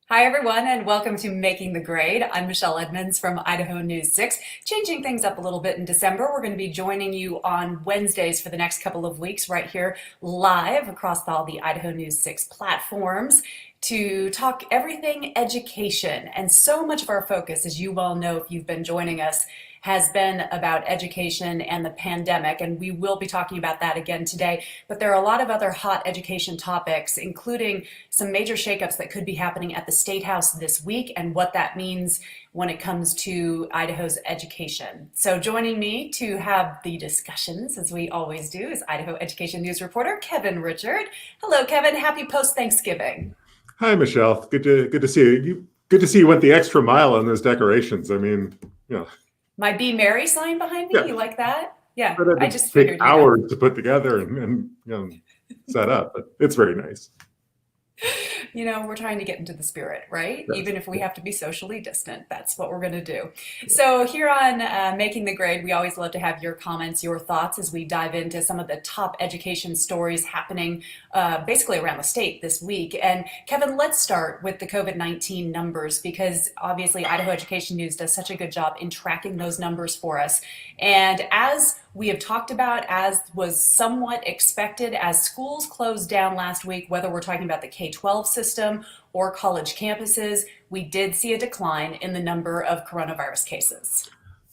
Hi, everyone, and welcome to Making the Grade. I'm Michelle Edmonds from Idaho News 6. Changing things up a little bit in December, we're going to be joining you on Wednesdays for the next couple of weeks right here live across all the Idaho News 6 platforms to talk everything education. And so much of our focus, as you well know if you've been joining us, has been about education and the pandemic, and we will be talking about that again today. But there are a lot of other hot education topics, including some major shakeups that could be happening at the State House this week and what that means when it comes to Idaho's education. So joining me to have the discussions, as we always do, is Idaho Education News reporter Kevin Richert. Hello, Kevin. Happy post-Thanksgiving. Hi, Michelle. Good to see you. Good to see you went the extra mile on those decorations. You know, My Be Merry sign behind me, yeah, you like that? Yeah, but it I would just take figured. hours to put together and set up, but it's very nice. We're trying to get into the spirit, right? Yes. Even if we have to be socially distant, that's what we're going to do. So, here on Making the Grade, we always love to have your comments, your thoughts as we dive into some of the top education stories happening basically around the state this week. And Kevin, let's start with the COVID-19 numbers because obviously Idaho Education News does such a good job in tracking those numbers for us. And as we have talked about, as was somewhat expected, as schools closed down last week, whether we're talking about the K-12 system or college campuses, we did see a decline in the number of coronavirus cases.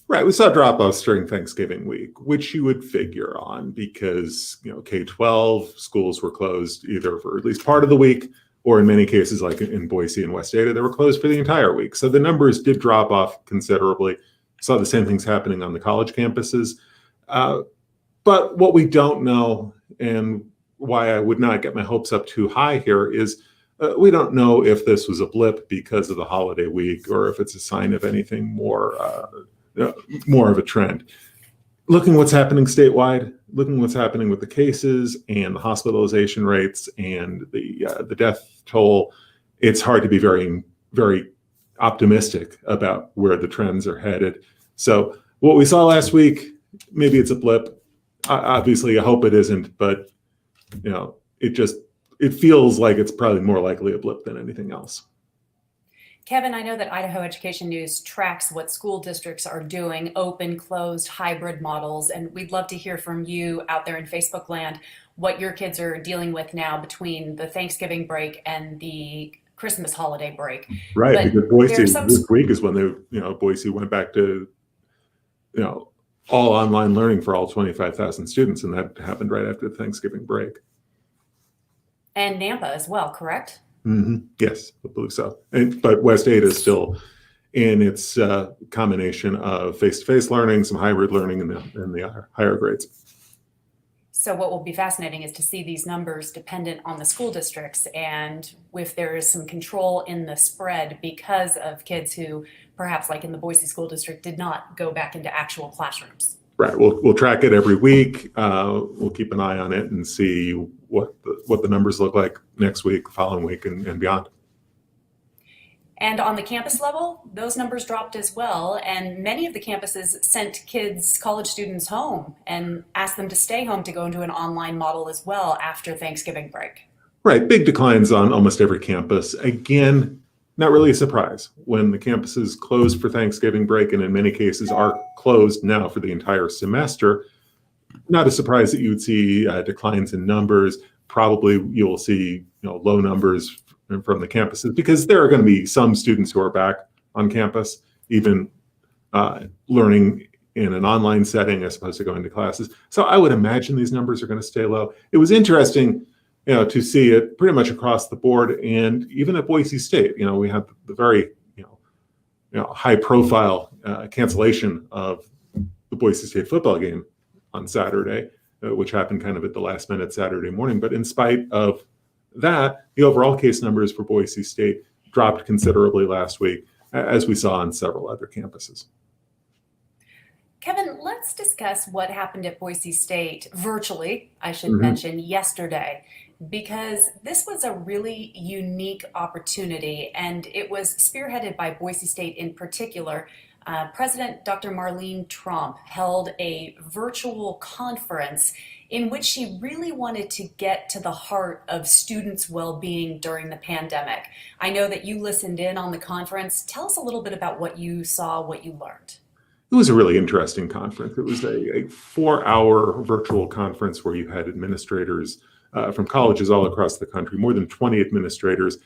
Right. We saw drop-offs during Thanksgiving week, which you would figure on because, K-12 schools were closed either for at least part of the week, or in many cases, like in Boise and West Ada, they were closed for the entire week. So the numbers did drop off considerably. Saw the same things happening on the college campuses. But what we don't know, and why I would not get my hopes up too high here, is we don't know if this was a blip because of the holiday week or if it's a sign of anything more of a trend. Looking what's happening statewide, looking what's happening with the cases and the hospitalization rates and the death toll, it's hard to be very, very optimistic about where the trends are headed. So what we saw last week, maybe it's a blip. Obviously, I hope it isn't, but it feels like it's probably more likely a blip than anything else. Kevin, I know that Idaho Education News tracks what school districts are doing, open, closed, hybrid models, and we'd love to hear from you out there in Facebook land what your kids are dealing with now between the Thanksgiving break and the Christmas holiday break. Right, But because there Boise are some. this week is when Boise went back to all online learning for all 25,000 students, and that happened right after the Thanksgiving break. And Nampa as well, correct? Yes, I believe so. But West Ada is still in its combination of face-to-face learning, some hybrid learning in the higher grades. So what will be fascinating is to see these numbers dependent on the school districts and if there is some control in the spread because of kids who perhaps like in the Boise School District did not go back into actual classrooms. Right. We'll track it every week. We'll keep an eye on it and see what the numbers look like next week, following week, and beyond. And on the campus level, those numbers dropped as well. And many of the campuses sent kids, college students home and asked them to stay home to go into an online model as well after Thanksgiving break. Right. Big declines on almost every campus. Again, not really a surprise when the campuses closed for Thanksgiving break and in many cases are closed now for the entire semester. Not a surprise that you would see declines in numbers. Probably you'll see low numbers from the campuses because there are going to be some students who are back on campus, even learning in an online setting as opposed to going to classes. So I would imagine these numbers are going to stay low. It was interesting to see it pretty much across the board, and even at Boise State, we had the very high profile cancellation of the Boise State football game on Saturday, which happened kind of at the last minute Saturday morning. But in spite of that, the overall case numbers for Boise State dropped considerably last week, as we saw on several other campuses. Kevin, let's discuss what happened at Boise State virtually, I should mention, yesterday, because this was a really unique opportunity and it was spearheaded by Boise State in particular. President Dr. Marlene Trump held a virtual conference in which she really wanted to get to the heart of students' well-being during the pandemic. I know that you listened in on the conference. Tell us a little bit about what you saw, what you learned. It was a really interesting conference. It was a 4-hour virtual conference where you had administrators from colleges all across the country, more than 20 administrators,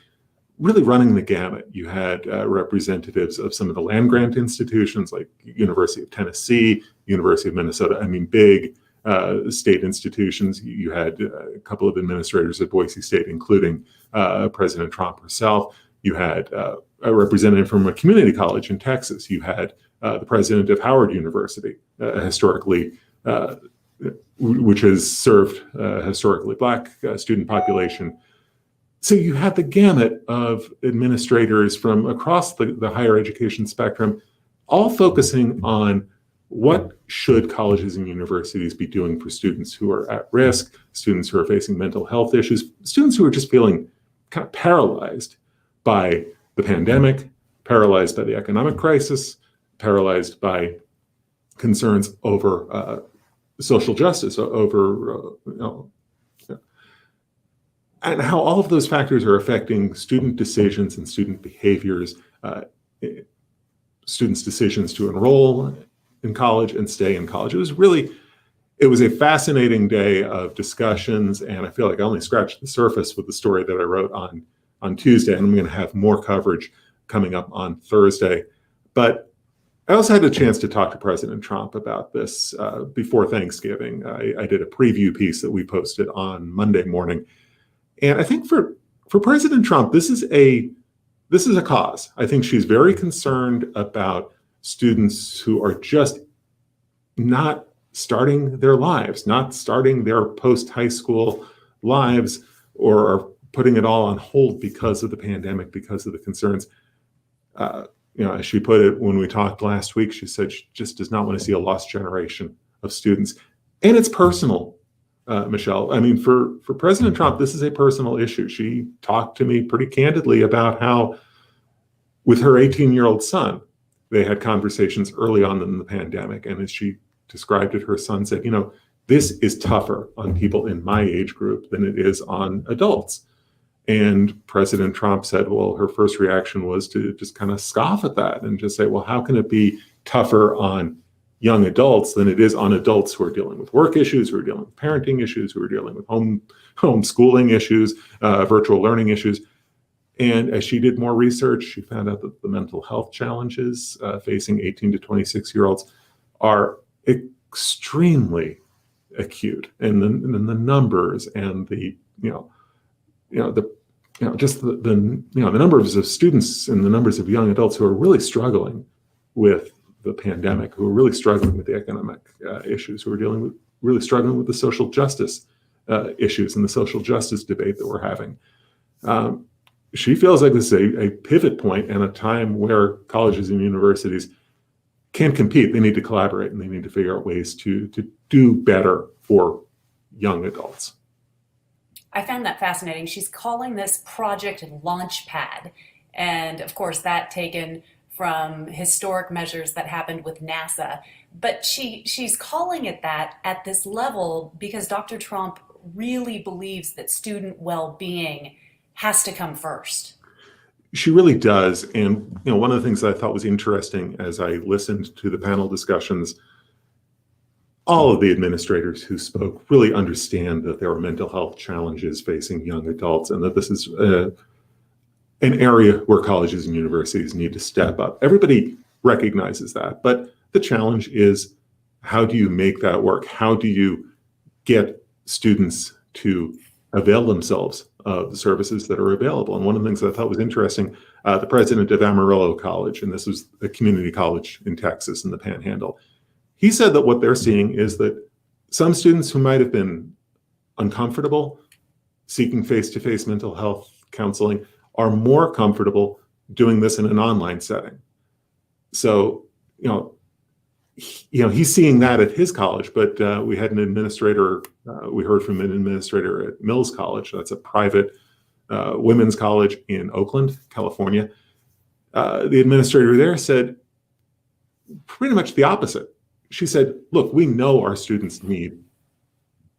really running the gamut. You had representatives of some of the land-grant institutions like University of Tennessee, University of Minnesota, big state institutions. You had a couple of administrators at Boise State, including President Trump herself. You had a representative from a community college in Texas. You had the president of Howard University, historically, which has served a historically Black student population. So you had the gamut of administrators from across the higher education spectrum, all focusing on what should colleges and universities be doing for students who are at risk, students who are facing mental health issues, students who are just feeling kind of paralyzed by the pandemic, paralyzed by the economic crisis, paralyzed by concerns over social justice, over and how all of those factors are affecting student decisions and student behaviors, students' decisions to enroll in college and stay in college. It was a fascinating day of discussions, and I feel like I only scratched the surface with the story that I wrote on Tuesday, and I'm going to have more coverage coming up on Thursday. But I also had a chance to talk to President Trump about this before Thanksgiving. I did a preview piece that we posted on Monday morning. And I think for President Trump, this is a cause. I think she's very concerned about students who are just not starting their lives, not starting their post-high school lives, or are putting it all on hold because of the pandemic, because of the concerns. As she put it when we talked last week, she said she just does not want to see a lost generation of students. And it's personal. Michelle, for President Trump, this is a personal issue. She talked to me pretty candidly about how, with her 18-year-old son, they had conversations early on in the pandemic. And as she described it, her son said, this is tougher on people in my age group than it is on adults. And President Trump said, well, her first reaction was to just kind of scoff at that and just say, well, how can it be tougher on young adults than it is on adults who are dealing with work issues, who are dealing with parenting issues, who are dealing with homeschooling issues, virtual learning issues. And as she did more research, she found out that the mental health challenges facing 18 to 26-year-olds are extremely acute, and the numbers and the numbers of students and the numbers of young adults who are really struggling with the pandemic, who are really struggling with the economic issues, who are really struggling with the social justice issues and the social justice debate that we're having. She feels like this is a pivot point and a time where colleges and universities can't compete. They need to collaborate, and they need to figure out ways to do better for young adults. I found that fascinating. She's calling this Project Launchpad. And of course, that taken from historic measures that happened with NASA. But she's calling it that at this level because Dr. Trump really believes that student well-being has to come first. She really does. And one of the things that I thought was interesting as I listened to the panel discussions, all of the administrators who spoke really understand that there are mental health challenges facing young adults, and that this is an area where colleges and universities need to step up. Everybody recognizes that, but the challenge is, how do you make that work? How do you get students to avail themselves of the services that are available? And one of the things that I thought was interesting, the president of Amarillo College, and this was a community college in Texas in the Panhandle, he said that what they're seeing is that some students who might have been uncomfortable seeking face-to-face mental health counseling are more comfortable doing this in an online setting. So, he's seeing that at his college, but we had an administrator, we heard from an administrator at Mills College. That's a private women's college in Oakland, California. The administrator there said pretty much the opposite. She said, look, we know our students need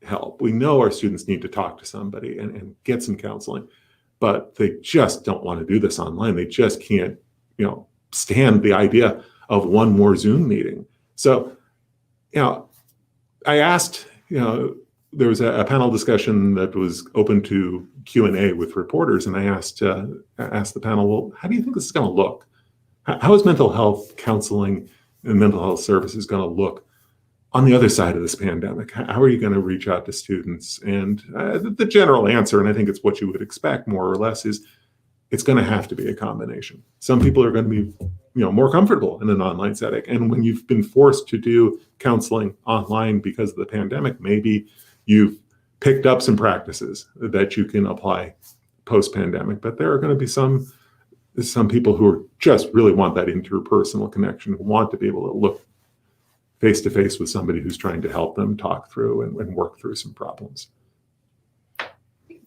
help. We know our students need to talk to somebody and get some counseling, but they just don't want to do this online. They just can't, stand the idea of one more Zoom meeting. So, I asked, there was a panel discussion that was open to Q&A with reporters, and I asked the panel, well, how do you think this is going to look? How is mental health counseling and mental health services going to look on the other side of this pandemic? How are you going to reach out to students? And the general answer, and I think it's what you would expect more or less, is it's going to have to be a combination. Some people are going to be more comfortable in an online setting. And when you've been forced to do counseling online because of the pandemic, maybe you've picked up some practices that you can apply post-pandemic. But there are going to be some people who are just really want that interpersonal connection, who want to be able to look face to face with somebody who's trying to help them talk through and work through some problems.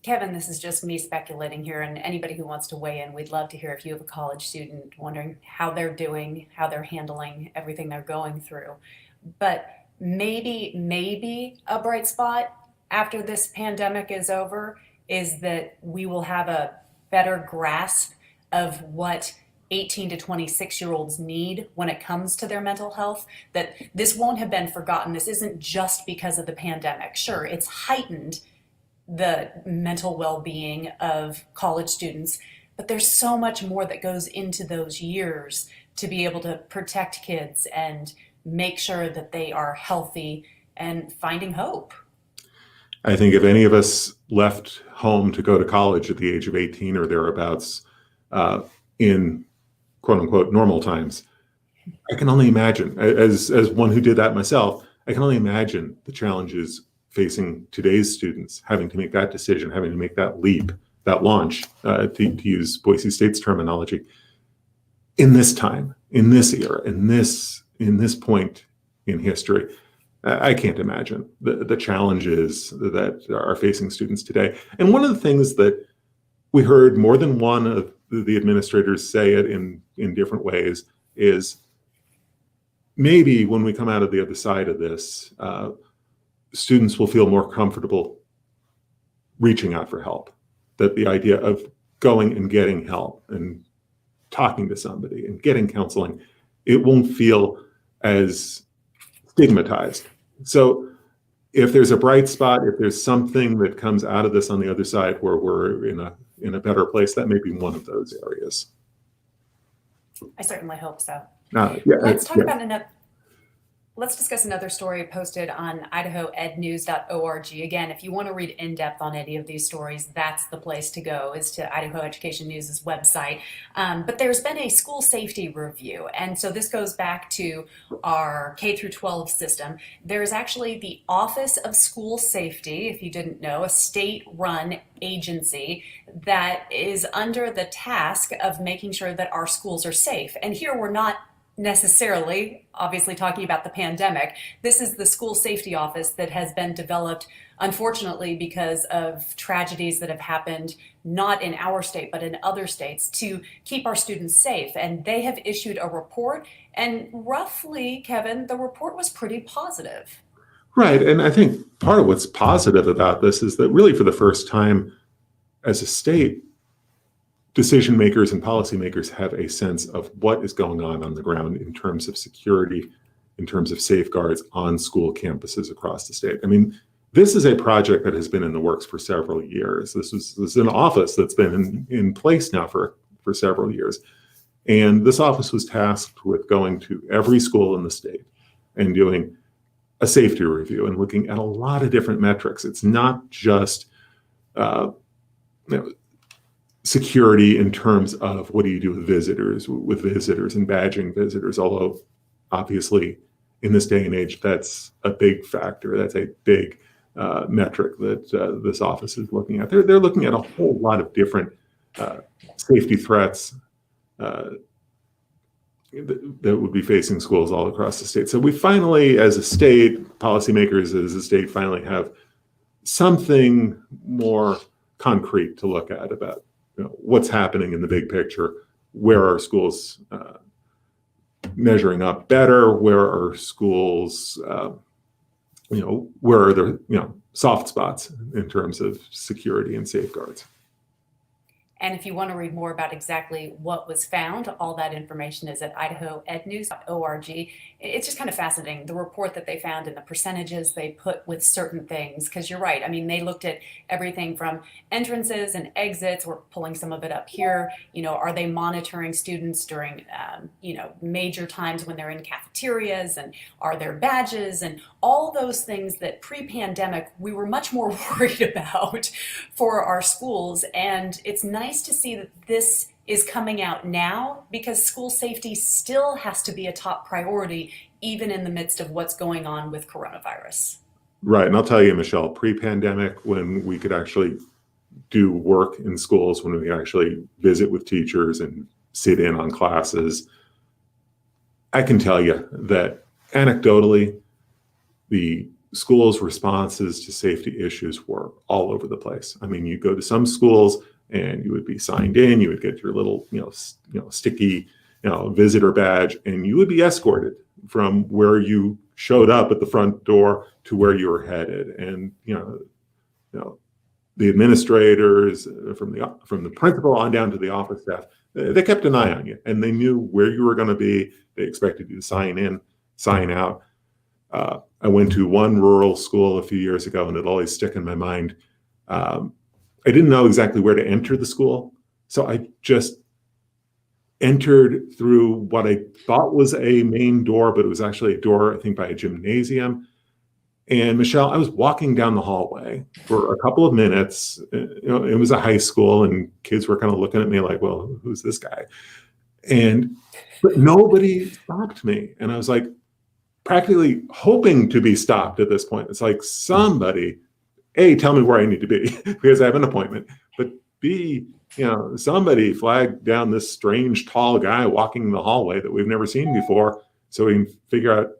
Kevin, this is just me speculating here, and anybody who wants to weigh in, we'd love to hear if you have a college student wondering how they're doing, how they're handling everything they're going through. But maybe a bright spot after this pandemic is over is that we will have a better grasp of what 18 to 26-year-olds need when it comes to their mental health, that this won't have been forgotten. This isn't just because of the pandemic. Sure, it's heightened the mental well-being of college students, but there's so much more that goes into those years to be able to protect kids and make sure that they are healthy and finding hope. I think if any of us left home to go to college at the age of 18 or thereabouts in quote unquote normal times, I can only imagine, as one who did that myself, I can only imagine the challenges facing today's students, having to make that decision, having to make that leap, that launch, to use Boise State's terminology, in this time, in this era, in this point in history. I can't imagine the challenges that are facing students today. And one of the things that we heard more than one of the administrators say it in different ways is maybe when we come out of the other side of this, students will feel more comfortable reaching out for help. That the idea of going and getting help and talking to somebody and getting counseling, it won't feel as stigmatized. So if there's a bright spot, if there's something that comes out of this on the other side where we're in a better place, that may be one of those areas. I certainly hope so. Yeah, Let's discuss another story posted on idahoednews.org. Again, if you want to read in depth on any of these stories, that's the place to go, is to Idaho Education News' website. But there's been a school safety review. And so this goes back to our K through 12 system. There's actually the Office of School Safety, if you didn't know, a state-run agency that is under the task of making sure that our schools are safe. And here we're not necessarily, obviously, talking about the pandemic. This is the school safety office that has been developed, unfortunately, because of tragedies that have happened not in our state, but in other states, to keep our students safe. And they have issued a report. And roughly, Kevin, the report was pretty positive. Right. And I think part of what's positive about this is that really for the first time as a state, decision makers and policymakers have a sense of what is going on the ground in terms of security, in terms of safeguards on school campuses across the state. I mean, this is a project that has been in the works for several years. This is an office that's been in place now for several years. And this office was tasked with going to every school in the state and doing a safety review and looking at a lot of different metrics. It's not just security in terms of what do you do with visitors and badging visitors, although obviously in this day and age, that's a big factor. That's a big metric that this office is looking at. They're looking at a whole lot of different safety threats that would be facing schools all across the state. So we finally, as a state, policymakers as a state, finally have something more concrete to look at about what's happening in the big picture. Where are schools measuring up better? Where are schools where are there, soft spots in terms of security and safeguards. And if you want to read more about exactly what was found, all that information is at idahoednews.org. It's just kind of fascinating, the report that they found and the percentages they put with certain things, because you're right. I mean, they looked at everything from entrances and exits. We're pulling some of it up here. Are they monitoring students during, major times when they're in cafeterias, and are there badges and all those things that pre-pandemic we were much more worried about for our schools. And it's nice to see that this is coming out now, because school safety still has to be a top priority, even in the midst of what's going on with coronavirus. Right. And I'll tell you, Michelle, pre-pandemic, when we could actually do work in schools, when we could actually visit with teachers and sit in on classes, I can tell you that anecdotally, the schools' responses to safety issues were all over the place. I mean, you go to some schools and you would be signed in, you would get your little, sticky, visitor badge, and you would be escorted from where you showed up at the front door to where you were headed. And, the administrators, from the principal on down to the office staff, they kept an eye on you, and they knew where you were going to be. They expected you to sign in, sign out. I went to one rural school a few years ago, and it'll always stick in my mind. I didn't know exactly where to enter the school, so I just entered through what I thought was a main door, but it was actually a door, I think, by a gymnasium. And Michelle, I was walking down the hallway for a couple of minutes. It was a high school, and kids were kind of looking at me like, well, who's this guy? But nobody stopped me. And I was like, practically hoping to be stopped at this point. It's like, somebody, A, tell me where I need to be because I have an appointment, but B, somebody flagged down this strange tall guy walking the hallway that we've never seen before, so we can figure out,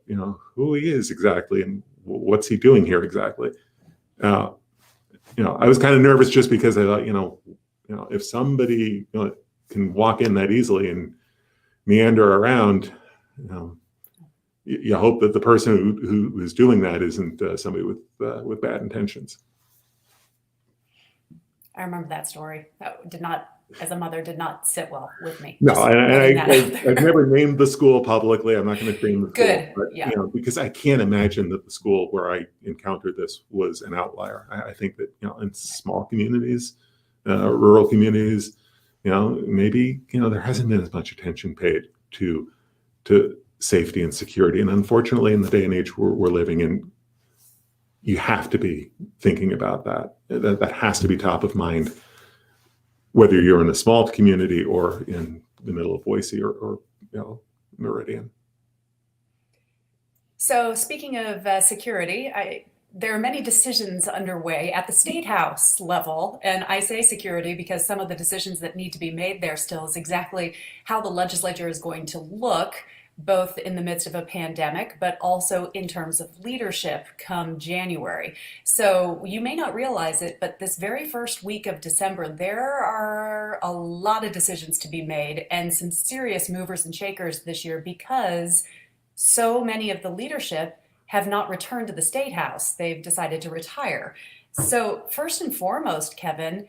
who he is exactly and what's he doing here exactly. I was kind of nervous just because I thought, if somebody can walk in that easily and meander around, you hope that the person who is doing that isn't somebody with bad intentions. I remember that story. That did not, as a mother, did not sit well with me. No, I've never named the school publicly. I'm not going to name the school. Good, but, yeah. Because I can't imagine that the school where I encountered this was an outlier. I think that, in small communities, rural communities, maybe, there hasn't been as much attention paid to safety and security. And unfortunately, in the day and age we're living in, you have to be thinking about that. That has to be top of mind, whether you're in a small community or in the middle of Boise or Meridian. So speaking of security, there are many decisions underway at the State House level. And I say security because some of the decisions that need to be made there still is exactly how the legislature is going to look, both in the midst of a pandemic, but also in terms of leadership come January. So you may not realize it, but this very first week of December, there are a lot of decisions to be made and some serious movers and shakers this year, because so many of the leadership have not returned to the State House. They've decided to retire. So first and foremost, Kevin,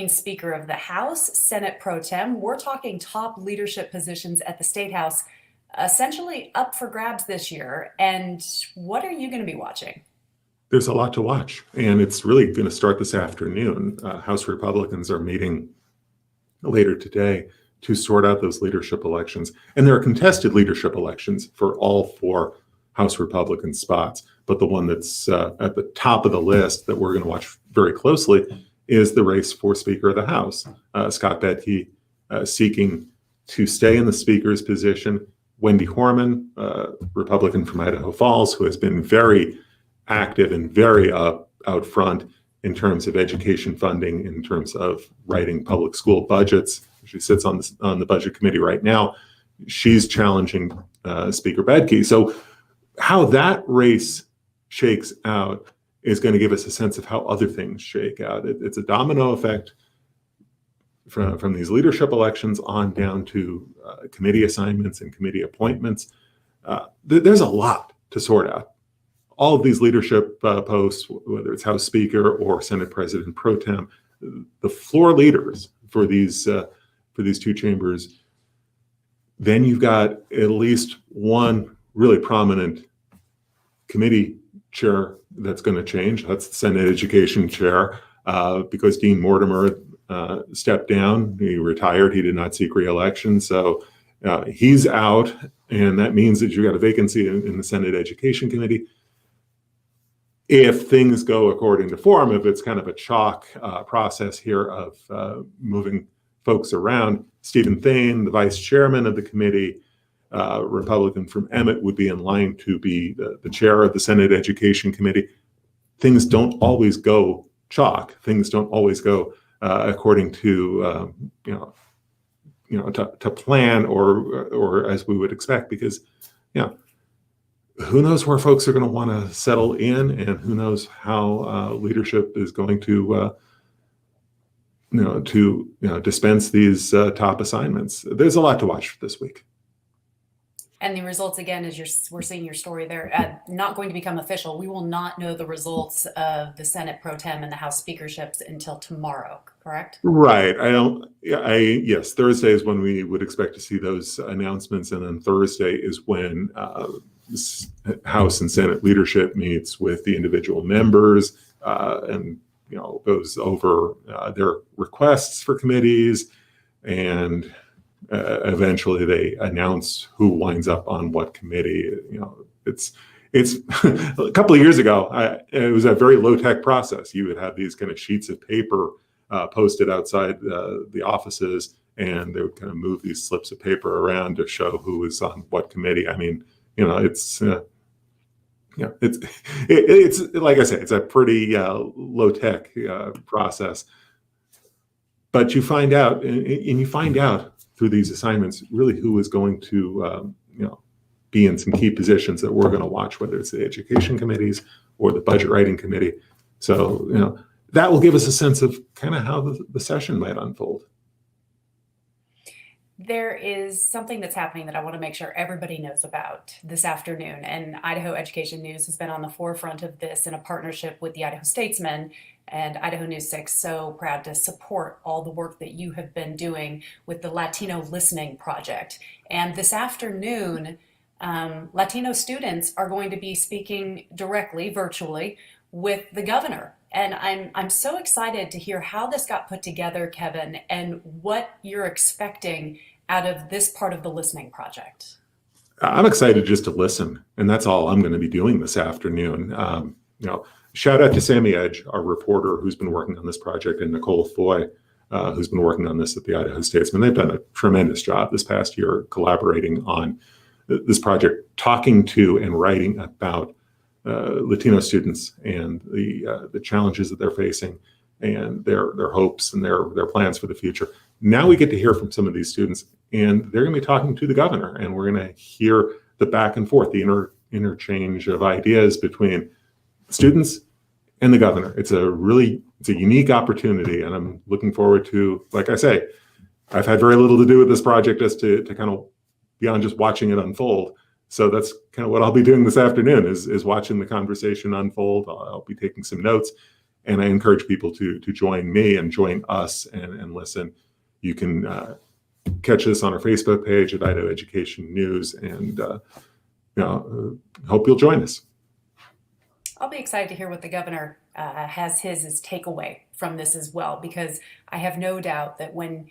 Speaker of the House, Senate Pro Tem, we're talking top leadership positions at the State House essentially up for grabs this year. And what are you going to be watching? There's a lot to watch, and it's really going to start this afternoon. House Republicans are meeting later today to sort out those leadership elections. And there are contested leadership elections for all 4 House Republican spots. But the one that's at the top of the list that we're going to watch very closely is the race for Speaker of the House. Scott Bedke seeking to stay in the Speaker's position. Wendy Horman, Republican from Idaho Falls, who has been very active and very out front in terms of education funding, in terms of writing public school budgets. She sits on the budget committee right now. She's challenging Speaker Bedke. So how that race shakes out is going to give us a sense of how other things shake out. It's a domino effect from these leadership elections on down to committee assignments and committee appointments. There's a lot to sort out, all of these leadership posts, whether it's House Speaker or Senate President Pro Tem, the floor leaders for these two chambers, then you've got at least one really prominent committee chair that's going to change. That's the Senate Education Chair, because Dean Mortimer stepped down. He retired. He did not seek re-election. So he's out, and that means that you've got a vacancy in the Senate Education Committee. If things go according to form, if it's kind of a chalk process here of moving folks around, Stephen Thane, the vice chairman of the committee, Republican from Emmett, would be in line to be the chair of the Senate Education Committee. Things don't always go chalk. Things don't always go according to to plan or as we would expect, because who knows where folks are going to want to settle in, and who knows how leadership is going to dispense these top assignments. There's a lot to watch this week. And the results, again, as we're seeing your story there, not going to become official. We will not know the results of the Senate Pro Tem and the House speakerships until tomorrow, correct? Right. Yes, Thursday is when we would expect to see those announcements. And then Thursday is when House and Senate leadership meets with the individual members and goes over their requests for committees, and eventually they announce who winds up on what committee. It's a couple of years ago, it was a very low-tech process. You would have these kind of sheets of paper posted outside the offices, and they would kind of move these slips of paper around to show who was on what committee. I mean, it's like I said, it's a pretty low-tech process. But you find out, and you find out through these assignments really who is going to be in some key positions that we're going to watch, whether it's the education committees or the budget writing committee. So that will give us a sense of kind of how the session might unfold. There is something that's happening that I want to make sure everybody knows about this afternoon, and Idaho Education News has been on the forefront of this in a partnership with the Idaho Statesman and Idaho News 6. So proud to support all the work that you have been doing with the Latino Listening project. And this afternoon, Latino students are going to be speaking directly, virtually, with the governor. And I'm so excited to hear how this got put together, Kevin, and what you're expecting out of this part of the listening project. I'm excited just to listen, and that's all I'm going to be doing this afternoon. Shout out to Sammy Edge, our reporter who's been working on this project, and Nicole Foy, who's been working on this at the Idaho Statesman. They've done a tremendous job this past year collaborating on this project, talking to and writing about Latino students and the challenges that they're facing, and their hopes and their plans for the future. Now we get to hear from some of these students, and they're going to be talking to the governor, and we're going to hear the back and forth, the interchange of ideas between students and the governor. It's a unique opportunity, and I'm looking forward to, like I say, I've had very little to do with this project as to kind of beyond just watching it unfold. So that's kind of what I'll be doing this afternoon is watching the conversation unfold. I'll be taking some notes, and I encourage people to join me and join us and listen. You can catch this on our Facebook page at Idaho Education News, and hope you'll join us. I'll be excited to hear what the governor has his takeaway from this as well, because I have no doubt that when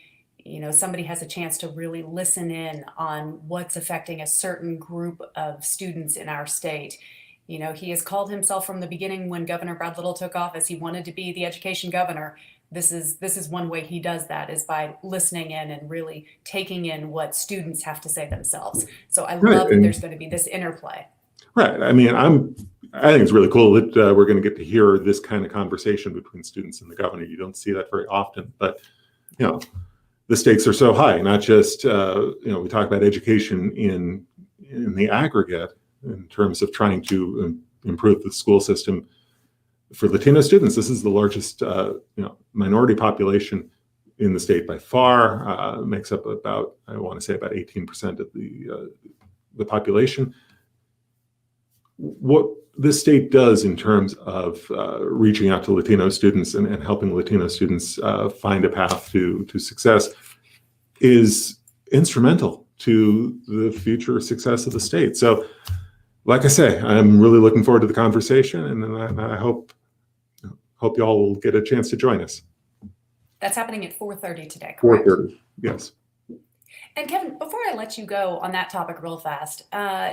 somebody has a chance to really listen in on what's affecting a certain group of students in our state. He has called himself from the beginning when Governor Brad Little took office, he wanted to be the education governor. This is one way he does that, is by listening in and really taking in what students have to say themselves. So I love that there's going to be this interplay. Right. I mean, I think it's really cool that we're going to get to hear this kind of conversation between students and the governor. You don't see that very often, but the stakes are so high. Not just we talk about education in the aggregate in terms of trying to improve the school system for Latino students. This is the largest minority population in the state by far. Makes up about, I want to say, about 18% of the population. What this state does in terms of reaching out to Latino students and helping Latino students find a path to success is instrumental to the future success of the state. So, like I say, I'm really looking forward to the conversation, and I hope you all will get a chance to join us. That's happening at 4:30 today, correct? 4:30, yes. And Kevin, before I let you go on that topic real fast,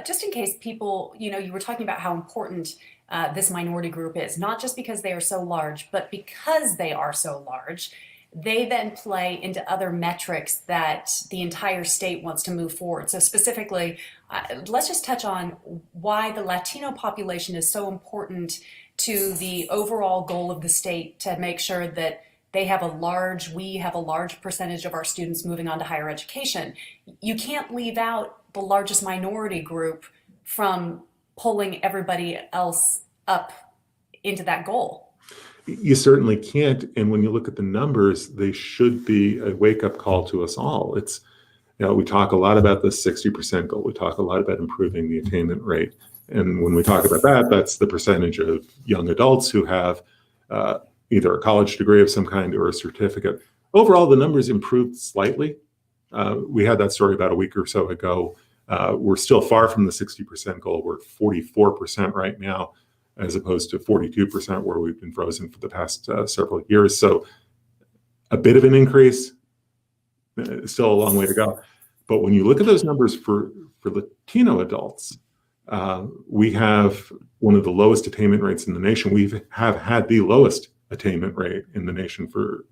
just in case people, you were talking about how important this minority group is, not just because they are so large, but because they are so large, they then play into other metrics that the entire state wants to move forward. So specifically, let's just touch on why the Latino population is so important to the overall goal of the state to make sure that we have a large percentage of our students moving on to higher education. You can't leave out the largest minority group from pulling everybody else up into that goal. You certainly can't. And when you look at the numbers, they should be a wake-up call to us all. It's, we talk a lot about the 60% goal. We talk a lot about improving the attainment rate. And when we talk about that, that's the percentage of young adults who have either a college degree of some kind or a certificate. Overall, the numbers improved slightly. We had that story about a week or so ago. We're still far from the 60% goal. We're at 44% right now, as opposed to 42% where we've been frozen for the past several years. So a bit of an increase, still a long way to go. But when you look at those numbers for Latino adults, we have one of the lowest attainment rates in the nation. We have had the lowest attainment rate in the nation for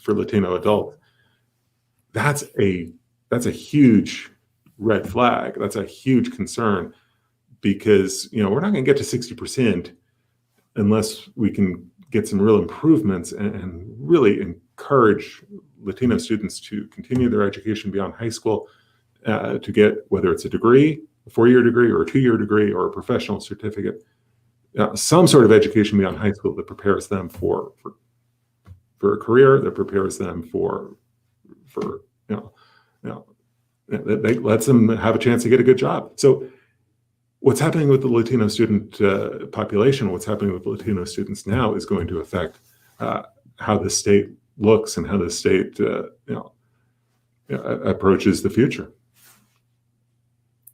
Latino adults. That's a huge red flag. That's a huge concern, because we're not going to get to 60% unless we can get some real improvements and really encourage Latino students to continue their education beyond high school, to get, whether it's a degree, a 4-year degree or a 2-year degree or a professional certificate, some sort of education beyond high school that prepares them for a career, that prepares them for that lets them have a chance to get a good job. So what's happening with the Latino student population, what's happening with Latino students now, is going to affect how the state looks and how the state approaches the future.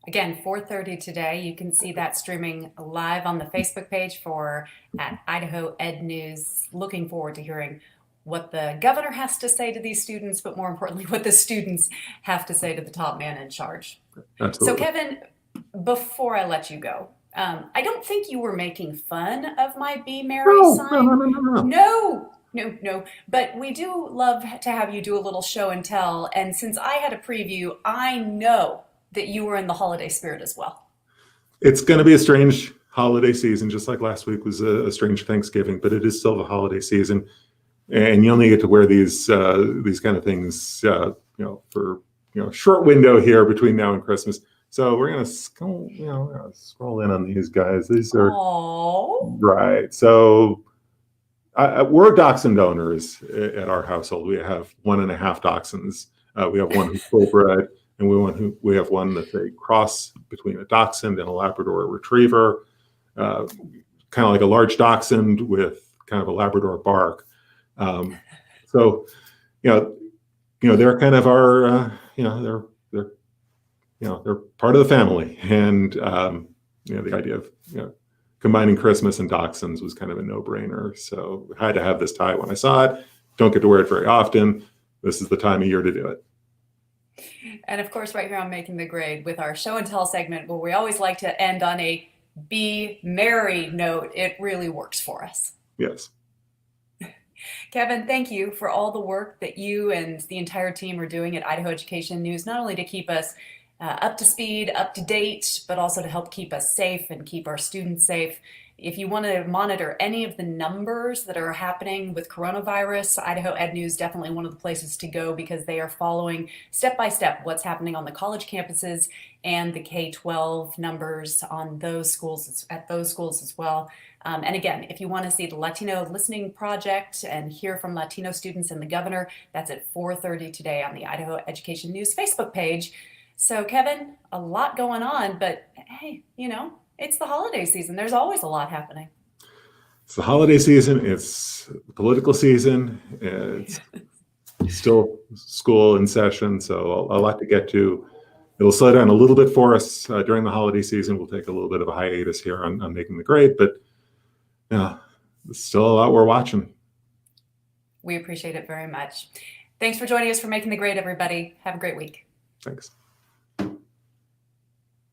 Again, 4:30 today. You can see that streaming live on the Facebook page at Idaho Ed News. Looking forward to hearing what the governor has to say to these students, but more importantly, what the students have to say to the top man in charge. Absolutely. So Kevin, before I let you go, I don't think you were making fun of my Be Merry sign. No. But we do love to have you do a little show and tell. And since I had a preview, I know that you were in the holiday spirit as well. It's going to be a strange holiday season, just like last week was a strange Thanksgiving, but it is still the holiday season. And you only get to wear these kind of things, for a short window here between now and Christmas. So we're gonna scroll in on these guys. These are right. So we're dachshund owners at our household. We have 1.5 dachshunds. We have one who's full bred, and we have one that's a cross between a dachshund and a Labrador Retriever, kind of like a large dachshund with kind of a Labrador bark. So they're kind of our they're part of the family, and the idea of combining Christmas and dachshunds was kind of a no-brainer. So I had to have this tie when I saw it. Don't get to wear it very often. This is the time of year to do it. And of course, right here on Making the Grade with our show and tell segment, where we always like to end on a Be Merry note, it really works for us. Yes. Kevin, thank you for all the work that you and the entire team are doing at Idaho Education News, not only to keep us up to speed, up to date, but also to help keep us safe and keep our students safe. If you want to monitor any of the numbers that are happening with coronavirus, Idaho Ed News definitely one of the places to go, because they are following step by step what's happening on the college campuses and the K-12 numbers on those schools, at those schools as well. And again, if you want to see the Latino Listening Project and hear from Latino students and the governor, that's at 4:30 today on the Idaho Education News Facebook page. So Kevin, a lot going on, but hey, It's the holiday season. There's always a lot happening. It's the holiday season. It's the political season. It's still school in session, so a lot to get to. It'll slow down a little bit for us during the holiday season. We'll take a little bit of a hiatus here on making the grade, but yeah, there's still a lot we're watching. We appreciate it very much. Thanks for joining us for Making the Grade, everybody. Have a great week. Thanks.